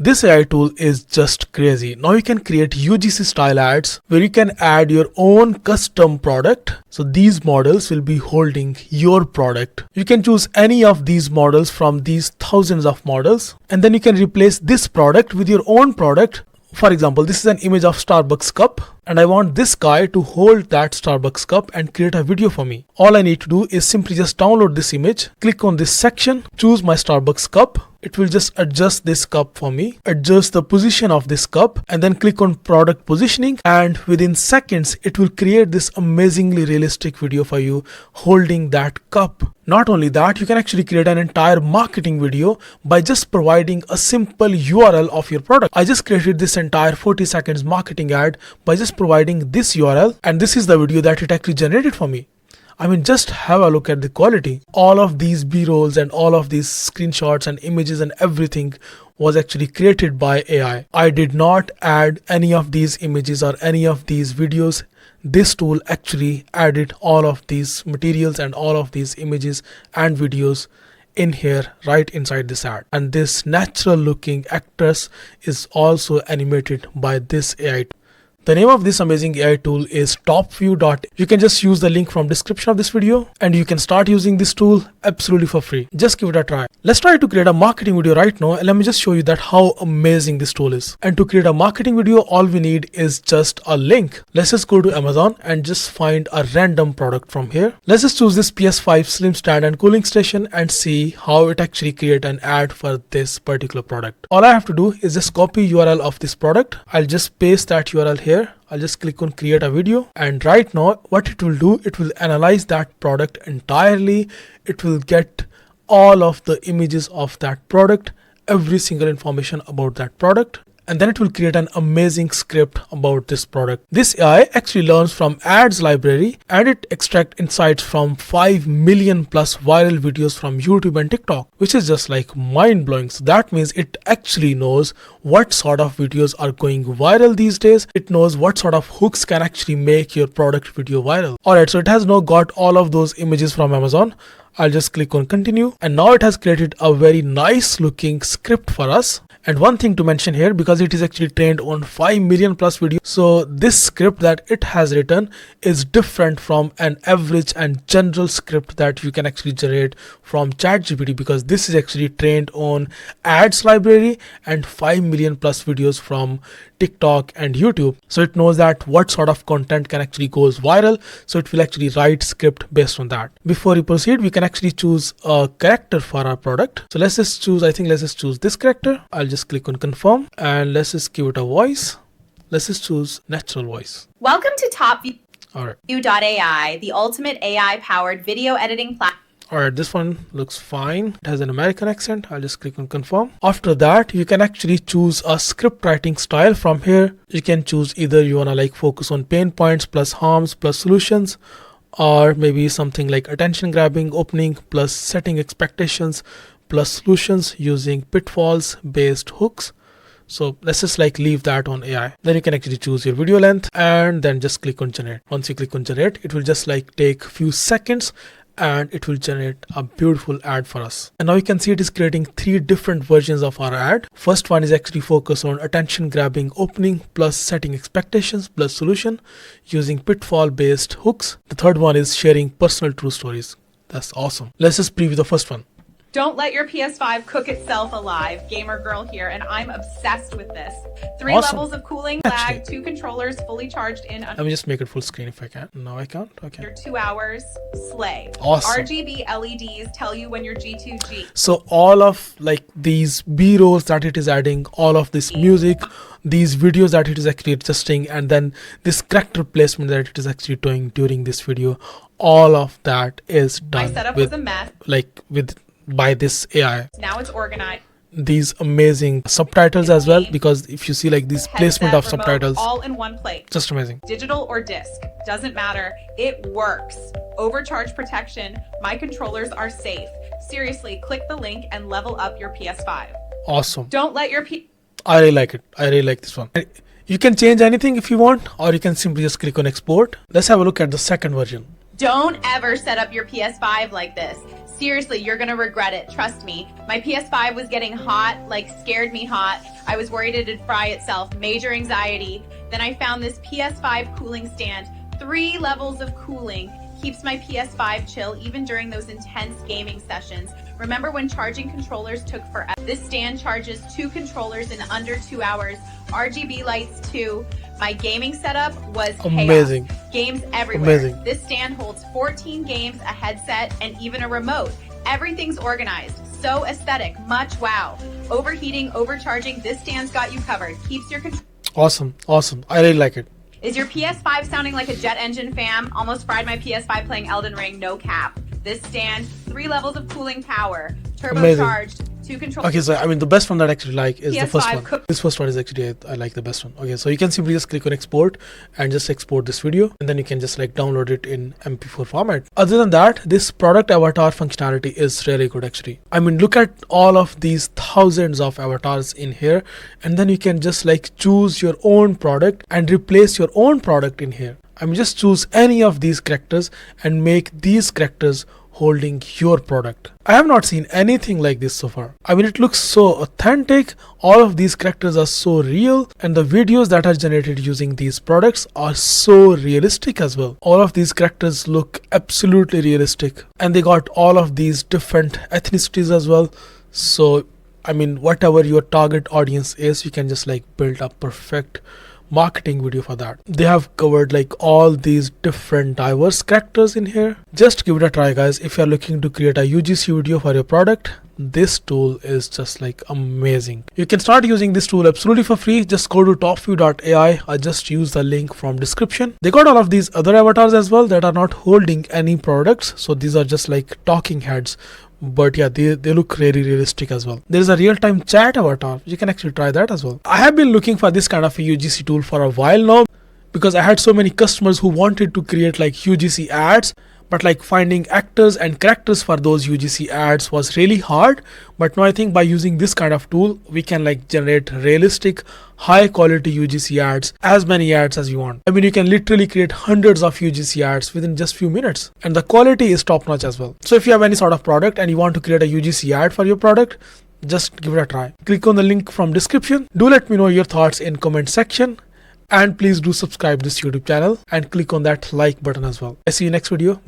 This AI tool is just crazy. Now you can create UGC style ads where you can add your own custom product. So these models will be holding your product. You can choose any of these models from these thousands of models, and then you can replace this product with your own product. For example, this is an image of Starbucks cup, and I want this guy to hold that Starbucks cup and create a video for me. All I need to do is simply just download this image, click on this section, choose my Starbucks cup. It will just adjust this cup for me, adjust the position of this cup, and then click on product positioning, and within seconds it will create this amazingly realistic video for you holding that cup. Not only that, you can actually create an entire marketing video by just providing a simple URL of your product. I just created this entire 40 seconds marketing ad by just providing this URL, and this is the video that it actually generated for me. I mean, just have a look at the quality. All of these B-rolls and all of these screenshots and images and everything was actually created by AI. I did not add any of these images or any of these videos. This tool actually added all of these materials and all of these images and videos in here right inside this ad. And this natural looking actress is also animated by this AI tool. The name of this amazing AI tool is Topview. You can just use the link from description of this video and you can start using this tool absolutely for free. Just give it a try. Let's try to create a marketing video right now, and let me just show you that how amazing this tool is. And to create a marketing video, all we need is just a link. Let's just go to Amazon and just find a random product from here. Let's just choose this PS5 slim stand and cooling station and see how it actually create an ad for this particular product. All I have to do is just copy URL of this product. I'll just paste that URL here. I'll just click on create a video, and right now what it will do, it will analyze that product entirely. It will get all of the images of that product, every single information about that product, and then it will create an amazing script about this product. This AI actually learns from ads library, and it extracts insights from 5 million plus viral videos from YouTube and TikTok, which is just like mind blowing. So that means it actually knows what sort of videos are going viral these days. It knows what sort of hooks can actually make your product video viral. Alright, so it has now got all of those images from Amazon. I'll just click on continue, and now it has created a very nice looking script for us. And one thing to mention here, because it is actually trained on 5 million plus videos, so this script that it has written is different from an average and general script that you can actually generate from ChatGPT, because this is actually trained on ads library and 5 million plus videos from TikTok and YouTube. So it knows that what sort of content can actually goes viral, so it will actually write script based on that. Before we proceed, we can actually choose a character for our product. So let's just choose, I think let's just choose this character. I'll just click on confirm, and let's just give it a voice. Let's just choose natural voice. Welcome to Topview Alright. AI, the ultimate AI powered video editing platform. Alright, this one looks fine. It has an American accent. I'll just click on confirm. After that, you can actually choose a script writing style from here. You can choose either you wanna like focus on pain points plus harms plus solutions, or maybe something like attention grabbing opening plus setting expectations plus solutions using pitfalls based hooks. So let's just like leave that on AI. Then you can actually choose your video length and then just click on generate. Once you click on generate, it will just like take few seconds and it will generate a beautiful ad for us. And now you can see it is creating 3 different versions of our ad. First one is actually focused on attention grabbing opening plus setting expectations plus solution using pitfall based hooks. The third one is sharing personal true stories. That's awesome. Let's just preview the first one. Don't let your PS5 cook itself alive. Gamer girl here, and I'm obsessed with this. 3 Awesome. levels of cooling, Actually, lag, 2 controllers fully charged in let me just make it full screen if I can. No, I can't. Okay. under 2 hours. Slay. Awesome. RGB LEDs tell you when you're G2G. So all of like these B-rolls that it is adding, all of this music, these videos that it is actually adjusting, and then this character placement that it is actually doing during this video, all of that is My done setup with was a mess. by this AI. Now it's organized. These amazing subtitles as well, because if you see like this placement of Headset, remote, subtitles, all in one place. just amazing. Digital or disc, doesn't matter. It works. Overcharge protection. My controllers are safe. Seriously, click the link and level up your PS5. Awesome. Don't let your I really like it. I really like this one. You can change anything if you want, or you can simply just click on export. Let's have a look at the second version. Don't ever set up your PS5 like this. Seriously, you're gonna regret it, trust me. My PS5 was getting hot, like scared me hot. I was worried it'd fry itself, major anxiety. Then I found this PS5 cooling stand, 3 levels of cooling. Keeps my PS5 chill even during those intense gaming sessions. Remember when charging controllers took forever? This stand charges 2 controllers in under 2 hours. RGB lights too. My gaming setup was amazing. Chaos. Games everywhere. Amazing. This stand holds 14 games, a headset, and even a remote. Everything's organized. So aesthetic. Much wow. Overheating, overcharging, this stand's got you covered. Keeps your control. Awesome. I really like it. Is your PS5 sounding like a jet engine, fam? Almost fried my PS5 playing Elden Ring, no cap. This stand, 3 levels of cooling power, turbocharged, 2 controllers. Okay, so I mean the best one that I actually like is the first PS5 one. This first one is actually I like the best one. Okay, so you can simply just click on export and just export this video, and then you can just like download it in MP4 format. Other than that, this product avatar functionality is really good actually. I mean, look at all of these thousands of avatars in here, and then you can just like choose your own product and replace your own product in here. I mean, just choose any of these characters and make these characters holding your product. I have not seen anything like this so far. I mean, it looks so authentic. All of these characters are so real, and the videos that are generated using these products are so realistic as well. All of these characters look absolutely realistic, and they got all of these different ethnicities as well. So I mean, whatever your target audience is, you can just like build a perfect marketing video for that. They have covered like all these different diverse characters in here. Just give it a try, guys. If you're looking to create a UGC video for your product, this tool is just like amazing. You can start using this tool absolutely for free. Just go to topview.ai. I just use the link from description. They got all of these other avatars as well that are not holding any products, so these are just like talking heads. But yeah, they look really realistic as well. There is a real-time chat avatar. You can actually try that as well. I have been looking for this kind of a UGC tool for a while now, because I had so many customers who wanted to create like UGC ads, but like finding actors and characters for those UGC ads was really hard. But now I think by using this kind of tool, we can like generate realistic, high quality UGC ads, as many ads as you want. I mean, you can literally create hundreds of UGC ads within just few minutes, and the quality is top notch as well. So if you have any sort of product and you want to create a UGC ad for your product, just give it a try. Click on the link from description. Do let me know your thoughts in comment section. And please do subscribe this YouTube channel and click on that like button as well. I see you next video. Bye.